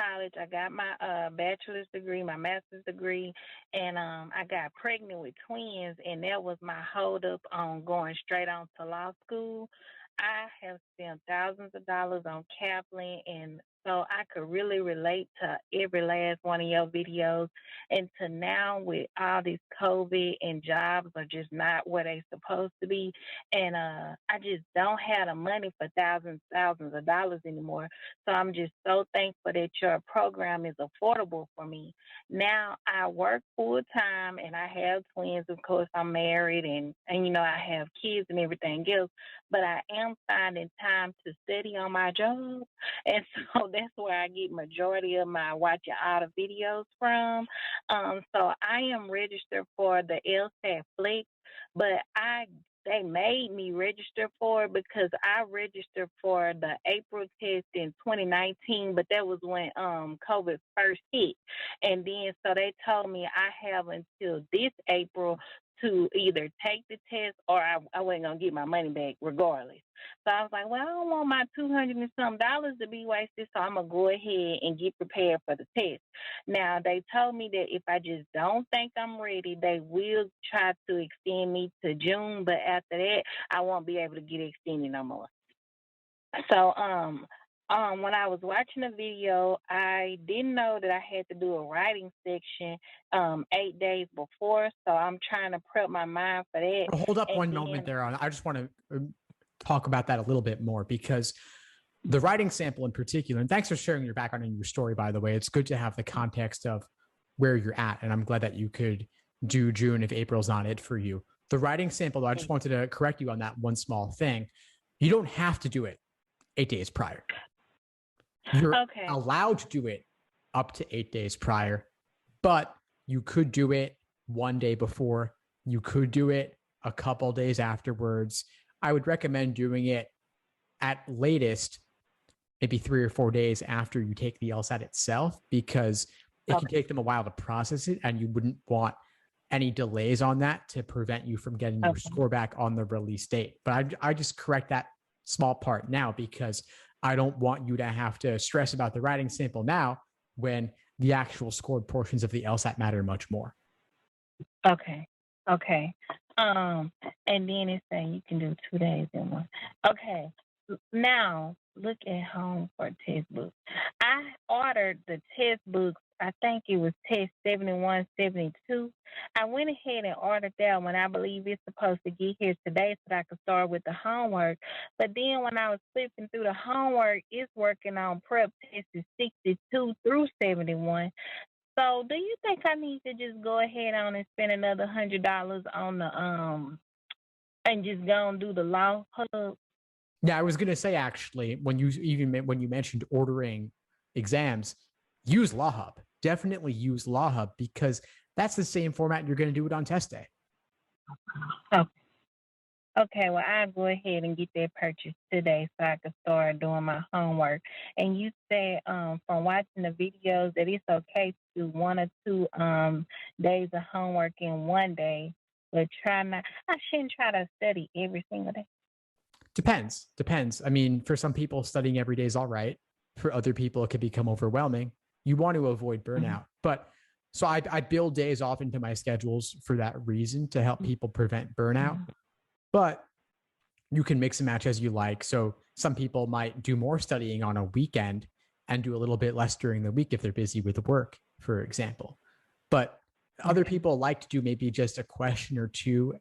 college. I got my bachelor's degree, my master's degree, and I got pregnant with twins, and that was my holdup on going straight on to law school. I have spent thousands of dollars on Kaplan, and so I could really relate to every last one of your videos. And to now with all this COVID and jobs are just not where they supposed to be, and I just don't have the money for thousands of dollars anymore. So I'm just so thankful that your program is affordable for me. Now I work full time and I have twins. Of course, I'm married and I have kids and everything else. But I am finding time to study on my job, and so that's where I get majority of my watching all the videos from. So I am registered for the LSAT Flex, but I they made me register for it because I registered for the April test in 2019, but that was when COVID first hit. And then so they told me I have until this April to either take the test or I wasn't gonna get my money back regardless. So I was like, well, I don't want my $200 and some dollars to be wasted, so I'm gonna go ahead and get prepared for the test. Now they told me that if I just don't think I'm ready, they will try to extend me to June, but after that, I won't be able to get extended no more. So when I was watching the video, I didn't know that I had to do a writing section 8 days before. So I'm trying to prep my mind for that. Hold up And one then, moment there. I just want to talk about that a little bit more because the writing sample in particular, and thanks for sharing your background and your story, by the way. It's good to have the context of where you're at. And I'm glad that you could do June if April's not it for you. The writing sample, though, I just wanted to correct you on that one small thing. You don't have to do it 8 days prior. You're allowed to do it up to 8 days prior, but you could do it one day before. You could do it a couple days afterwards. I would recommend doing it at latest, maybe 3 or 4 days after you take the LSAT itself, because it can take them a while to process it, and you wouldn't want any delays on that to prevent you from getting your score back on the release date. But I just correct that small part now because I don't want you to have to stress about the writing sample now when the actual scored portions of the LSAT matter much more. Okay. And then it's saying you can do 2 days in one. Okay. Now look at home for test books. I ordered the test books. I think it was test 71, 72. I went ahead and ordered that one. I believe it's supposed to get here today so that I could start with the homework. But then when I was flipping through the homework, it's working on prep tests 62 through 71. So do you think I need to just go ahead on and spend another $100 on the and just go and do the law hub? Yeah, I was going to say, actually, when you mentioned ordering exams, use Law Hub. Definitely use Law Hub because that's the same format you're going to do it on test day. Okay, well, I'll go ahead and get that purchase today so I can start doing my homework. And you said from watching the videos that it's okay to do 1 or 2 days of homework in one day, but I shouldn't try to study every single day. Depends. I mean, for some people, studying every day is all right. For other people, it can become overwhelming. You want to avoid burnout. But so I build days off into my schedules for that reason to help people prevent burnout. But you can mix and match as you like. So some people might do more studying on a weekend and do a little bit less during the week if they're busy with work, for example. But other people like to do maybe just a question or 2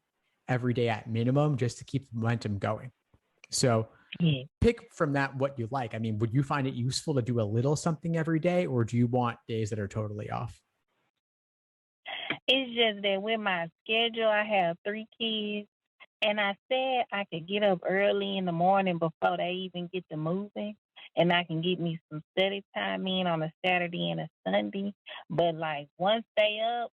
every day at minimum just to keep the momentum going. So pick from that what you like. I mean, would you find it useful to do a little something every day, or do you want days that are totally off? It's just that with my schedule, I have 3 kids, and I said I could get up early in the morning before they even get to moving, and I can get me some study time in on a Saturday and a Sunday. But like once they up,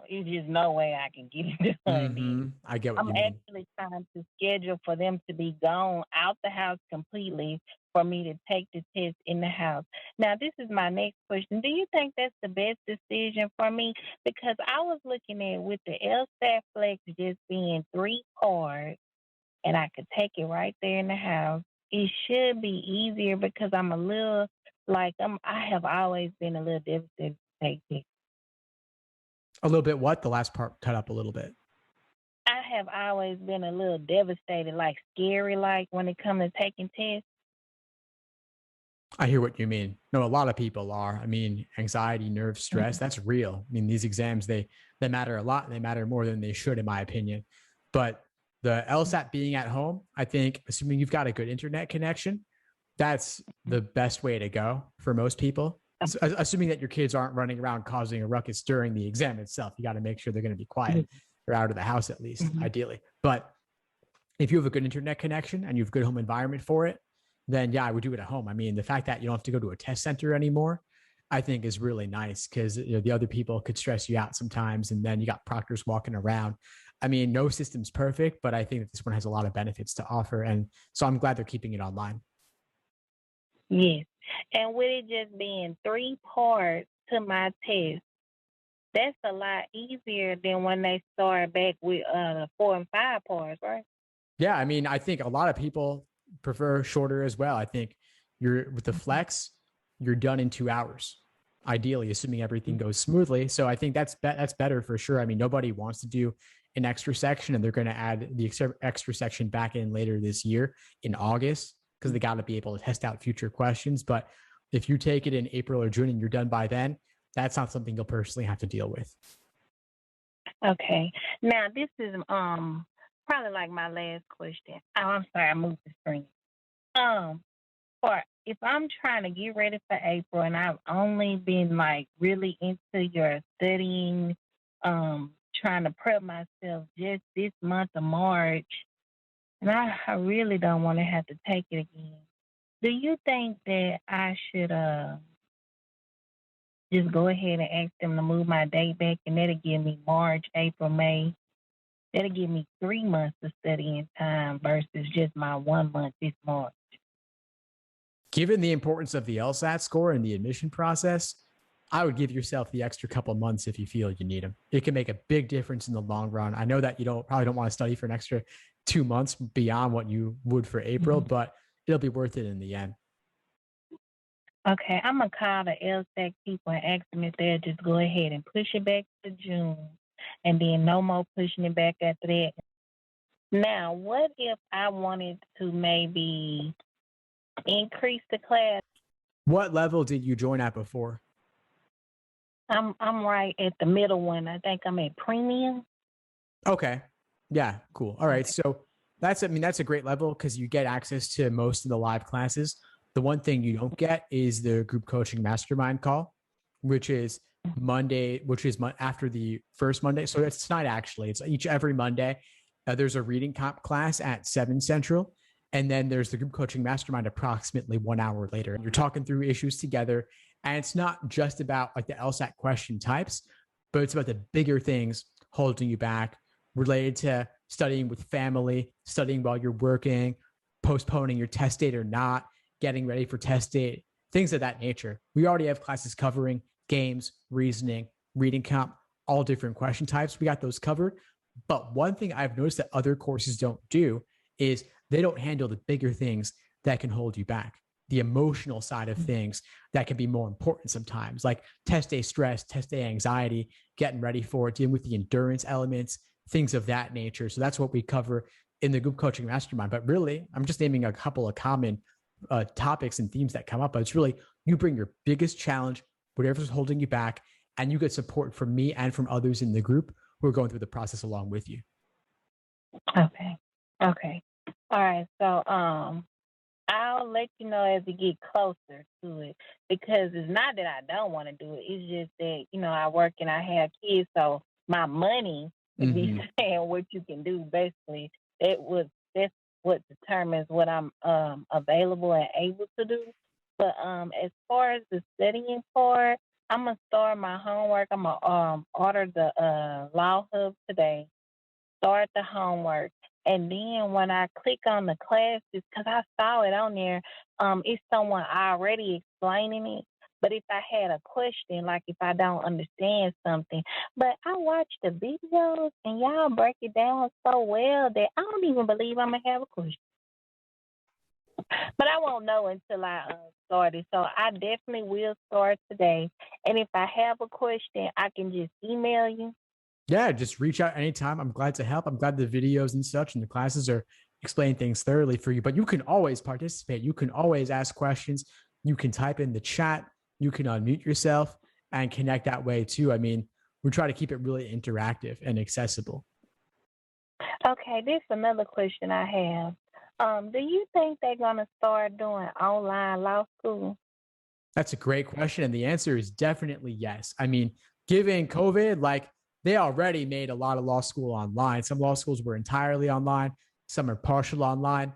it's just no way I can get it done. I get what you mean. I'm actually trying to schedule for them to be gone out the house completely for me to take the test in the house. Now, this is my next question. Do you think that's the best decision for me? Because I was looking at with the LSAT Flex just being 3 cards, and I could take it right there in the house. It should be easier because I'm a little Like I have always been a little devastated to take it. A little bit what? The last part cut up a little bit. I have always been a little devastated, like scary, like when it comes to taking tests. I hear what you mean. No, a lot of people are. I mean, anxiety, nerve, stress, that's real. I mean, these exams, they matter a lot and they matter more than they should, in my opinion. But the LSAT being at home, I think, assuming you've got a good internet connection, that's the best way to go for most people. So, assuming that your kids aren't running around causing a ruckus during the exam itself, you got to make sure they're going to be quiet or out of the house at least, ideally. But if you have a good internet connection and you have a good home environment for it, then yeah, I would do it at home. I mean, the fact that you don't have to go to a test center anymore, I think is really nice because the other people could stress you out sometimes, and then you got proctors walking around. I mean, no system's perfect, but I think that this one has a lot of benefits to offer, and so I'm glad they're keeping it online. Yes. And with it just being 3 parts to my test, that's a lot easier than when they start back with 4 and 5 parts, right? Yeah, I mean, I think a lot of people prefer shorter as well. I think you're with the flex, you're done in 2 hours, ideally, assuming everything goes smoothly. So I think that's better for sure. I mean, nobody wants to do an extra section, and they're going to add the extra section back in later this year in August because they got to be able to test out future questions. But if you take it in April or June and you're done by then, that's not something you'll personally have to deal with. Okay. Now this is probably like my last question. Oh, I'm sorry, I moved the screen. For if I'm trying to get ready for April and I've only been like really into your studying, trying to prep myself just this month of March, and I really don't want to have to take it again. Do you think that I should just go ahead and ask them to move my date back, and that'll give me March, April, May? That'll give me 3 months of studying time versus just my 1 month this March. Given the importance of the LSAT score and the admission process, I would give yourself the extra couple months if you feel you need them. It can make a big difference in the long run. I know that you probably don't want to study for an extra 2 months beyond what you would for April, but it'll be worth it in the end. Okay, I'm gonna call the LSAT people and ask them if they'll just go ahead and push it back to June, and then no more pushing it back after that. Now, what if I wanted to maybe increase the class? What level did you join at before? I'm right at the middle one. I think I'm at premium. Okay. Yeah, cool. All right. So that's a great level because you get access to most of the live classes. The one thing you don't get is the group coaching mastermind call, which is Monday, after the first Monday. So it's tonight, actually. It's every Monday. There's a reading comp class at 7 Central. And then there's the group coaching mastermind approximately 1 hour later. You're talking through issues together. And it's not just about like the LSAT question types, but it's about the bigger things holding you back related to studying with family, studying while you're working, postponing your test date or not, getting ready for test date, things of that nature. We already have classes covering games, reasoning, reading comp, all different question types. We got those covered. But one thing I've noticed that other courses don't do is they don't handle the bigger things that can hold you back. The emotional side of things that can be more important sometimes, like test day stress, test day anxiety, getting ready for it, dealing with the endurance elements, things of that nature. So that's what we cover in the group coaching mastermind. But really, I'm just naming a couple of common topics and themes that come up. But it's really, you bring your biggest challenge, whatever's holding you back, and you get support from me and from others in the group who are going through the process along with you. Okay. All right. So I'll let you know as we get closer to it, because it's not that I don't want to do it. It's just that, I work and I have kids, so my money would be saying what you can do. Basically, that's what determines what I'm available and able to do. But as far as the studying part, I'm gonna start my homework. I'm gonna order the Law Hub today. Start the homework. And then when I click on the classes, because I saw it on there, it's someone already explaining it. But if I had a question, like if I don't understand something, but I watch the videos and y'all break it down so well that I don't even believe I'm going to have a question. But I won't know until I started. So I definitely will start today. And if I have a question, I can just email you. Yeah, just reach out anytime. I'm glad to help. I'm glad the videos and such and the classes are explaining things thoroughly for you. But you can always participate. You can always ask questions. You can type in the chat. You can unmute yourself and connect that way too. I mean, we try to keep it really interactive and accessible. Okay, this is another question I have. Do you think they're gonna start doing online law school? That's a great question. And the answer is definitely yes. I mean, given COVID, like they already made a lot of law school online. Some law schools were entirely online, some are partial online.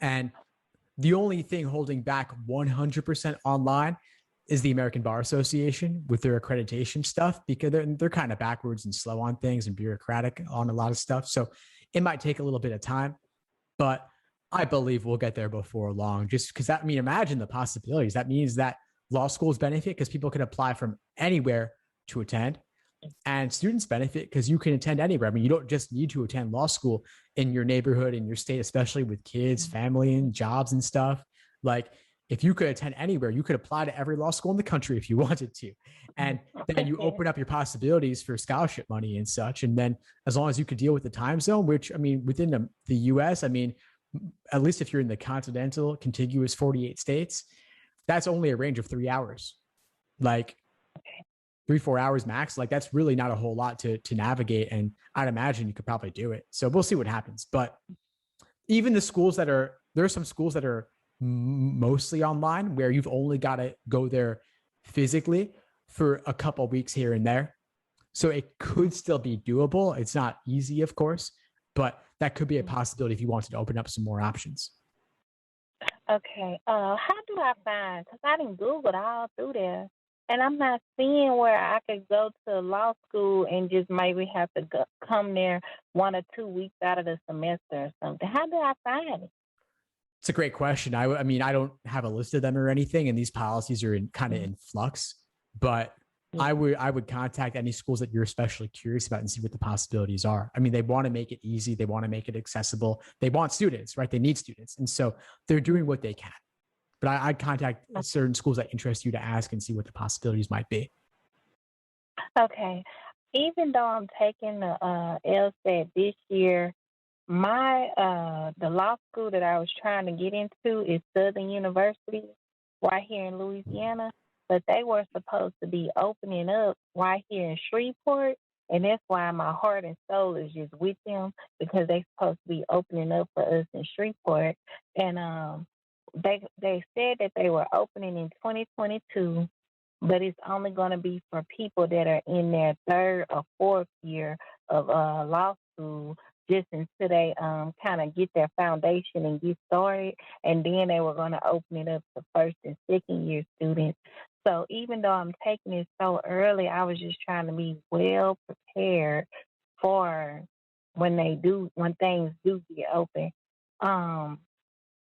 And the only thing holding back 100% online is the American Bar Association with their accreditation stuff because they're kind of backwards and slow on things and bureaucratic on a lot of stuff. So it might take a little bit of time, but I believe we'll get there before long. Just because that, I mean, imagine the possibilities. That means that law schools benefit because people can apply from anywhere to attend, and students benefit because you can attend anywhere. I mean, you don't just need to attend law school in your neighborhood, in your state, especially with kids, family, and jobs and stuff. Like, if you could attend anywhere, you could apply to every law school in the country if you wanted to. And then you open up your possibilities for scholarship money and such. And then as long as you could deal with the time zone, which I mean, within the US, I mean, at least if you're in the continental contiguous 48 states, that's only a range of 3 hours. Like 3-4 hours max. Like that's really not a whole lot to navigate. And I'd imagine you could probably do it. So we'll see what happens. But even the schools there are some schools that are mostly online where you've only got to go there physically for a couple of weeks here and there. So it could still be doable. It's not easy, of course, but that could be a possibility if you wanted to open up some more options. Okay. How do I find? Because I didn't Google all through there, and I'm not seeing where I could go to law school and just maybe have to come there 1 or 2 weeks out of the semester or something. How do I find it? It's a great question. I mean, I don't have a list of them or anything, and these policies are kind of in flux. But I would contact any schools that you're especially curious about and see what the possibilities are. I mean, they want to make it easy, they want to make it accessible, they want students, right? They need students, and so they're doing what they can. But I'd contact certain schools that interest you to ask and see what the possibilities might be. Okay. Even though I'm taking the LSAT this year, my the law school that I was trying to get into is Southern University right here in Louisiana, but they were supposed to be opening up right here in Shreveport, and that's why my heart and soul is just with them because they're supposed to be opening up for us in Shreveport, and they said that they were opening in 2022, but it's only going to be for people that are in their third or fourth year of law school, just until they kind of get their foundation and get started, and then they were going to open it up to first and second year students. So even though I'm taking it so early, I was just trying to be well prepared for when things do get open. Um,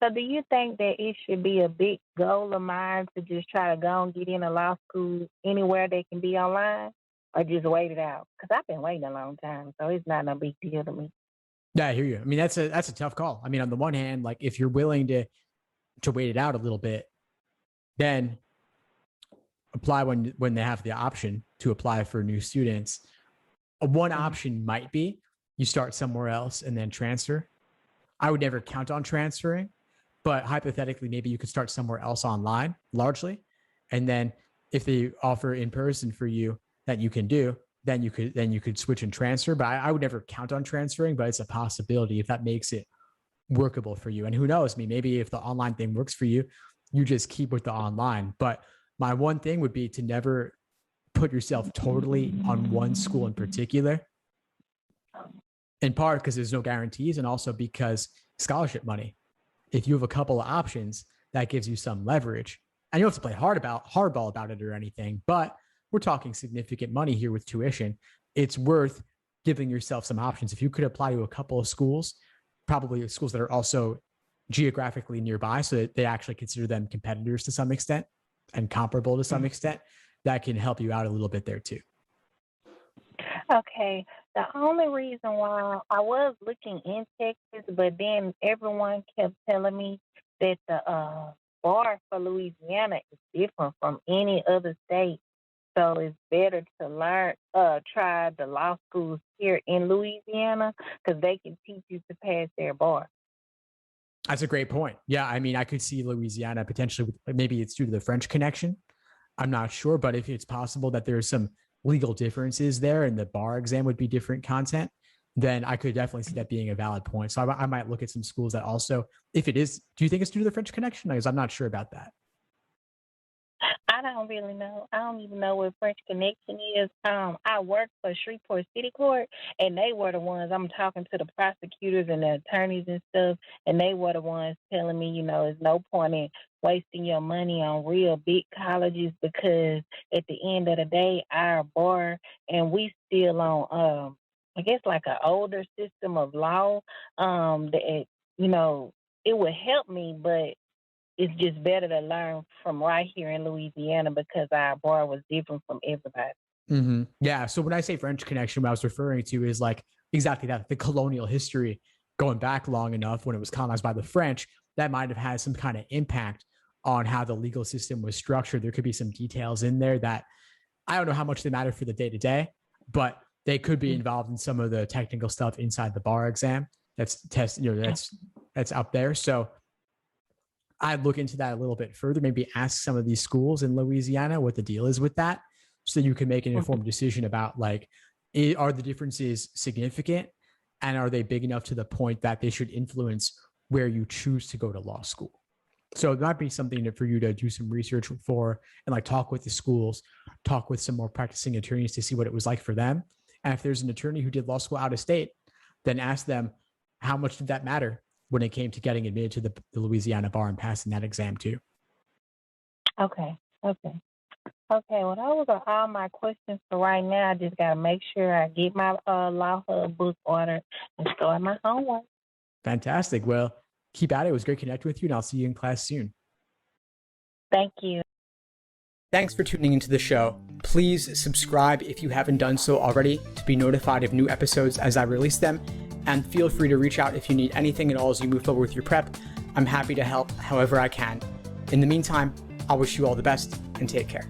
so do you think that it should be a big goal of mine to just try to go and get in a law school anywhere they can be online, or just wait it out? Because I've been waiting a long time, so it's not no big deal to me. Yeah, I hear you. I mean, that's a tough call. I mean, on the one hand, like if you're willing to wait it out a little bit, then apply when they have the option to apply for new students. One option might be you start somewhere else and then transfer. I would never count on transferring, but hypothetically, maybe you could start somewhere else online largely. And then if they offer in person for you that you can do, then you could switch and transfer. But I would never count on transferring, but it's a possibility if that makes it workable for you. And who knows, I mean, maybe if the online thing works for you, you just keep with the online. But my one thing would be to never put yourself totally on one school in particular, in part because there's no guarantees, and also because scholarship money. If you have a couple of options, that gives you some leverage. And you don't have to play hardball about it or anything, but we're talking significant money here with tuition. It's worth giving yourself some options. If you could apply to a couple of schools, probably schools that are also geographically nearby, so that they actually consider them competitors to some extent and comparable to some extent, that can help you out a little bit there too. Okay. The only reason why I was looking in Texas, but then everyone kept telling me that the bar for Louisiana is different from any other state. So it's better to try the law schools here in Louisiana because they can teach you to pass their bar. That's a great point. Yeah, I mean, I could see Louisiana potentially, maybe it's due to the French connection. I'm not sure, but if it's possible that there's some legal differences there and the bar exam would be different content, then I could definitely see that being a valid point. So I might look at some schools that also, if it is, do you think it's due to the French connection? Because I'm not sure about that. I don't really know. I don't even know what French Connection is. I work for Shreveport City Court, and they were the ones. I'm talking to the prosecutors and the attorneys and stuff, and they were the ones telling me, there's no point in wasting your money on real big colleges because at the end of the day, our bar, and we still on, I guess, like an older system of law. That it would help me, but it's just better to learn from right here in Louisiana because our bar was different from everybody. Mm-hmm. Yeah. So when I say French connection, what I was referring to is like exactly that, the colonial history going back long enough when it was colonized by the French, that might have had some kind of impact on how the legal system was structured. There could be some details in there that I don't know how much they matter for the day to day, but they could be involved in some of the technical stuff inside the bar exam. That's that's up there. So I'd look into that a little bit further, maybe ask some of these schools in Louisiana what the deal is with that so you can make an informed decision about like, are the differences significant and are they big enough to the point that they should influence where you choose to go to law school? So it might be something for you to do some research for and like talk with the schools, talk with some more practicing attorneys to see what it was like for them. And if there's an attorney who did law school out of state, then ask them, how much did that matter when it came to getting admitted to the Louisiana bar and passing that exam too? Okay. Well, those are all my questions for right now. I just got to make sure I get my Law Hub book ordered and start my homework. Fantastic. Well, keep at it. It was great connecting with you, and I'll see you in class soon. Thank you. Thanks for tuning into the show. Please subscribe if you haven't done so already to be notified of new episodes as I release them. And feel free to reach out if you need anything at all as you move forward with your prep. I'm happy to help however I can. In the meantime, I wish you all the best and take care.